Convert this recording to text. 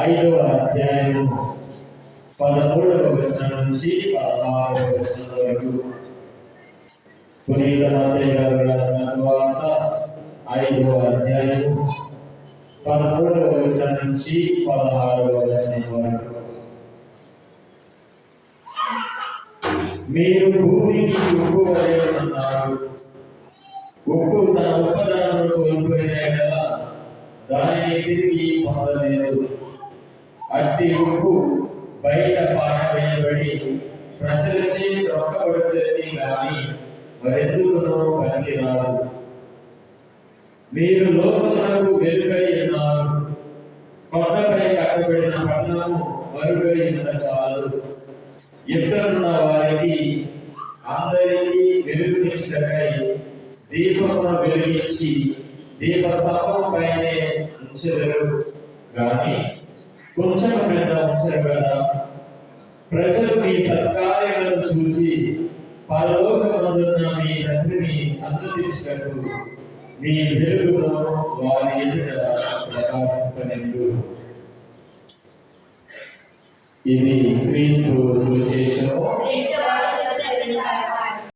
ఐదవ అధ్యాయము 13వ వచనం నుంచి 16వ వచనం వరకు. పునీత మత్తయి గారు రాసిన సువార్త 5వ అధ్యాయము 13వ వచనం నుంచి 16వ వచనం వరకు. మీరు భూమికి ఉప్పు వలె ఉన్నారు. ఉప్పు తన ఉప్పదనమును కోల్పోయిన యెడల దానిని తిరిగి పొందలేదు. అట్టి ఉప్పు బయట పారవేయబడి ప్రజలచే రొక్కబడుతుంది కానీ మరెందుకునో పనికిరాదు. మీరు లోకమునకు వెలుగై ఉన్నారు. కొండపై కట్టబడిన పట్టణము మరుగై ఉన్న చాలు. ఇద్దరున్న వారికి అందరికీ వెలుగునిచ్చుటకై దీపమును వెలిగించి దీపస్తంభం పైనే ఉంచెదరు కానీ కొంచెం క్రింద ఉంచరు కదా. ప్రజలు మీ సత్కార్యములను చూసి పరలోకమందున్న మీ తండ్రిని సంతోషించుటకు మీ వెలుగును వారి ఎదుట ప్రకాశింపనివ్వు. ఇది క్రీస్తు సువిశేషము.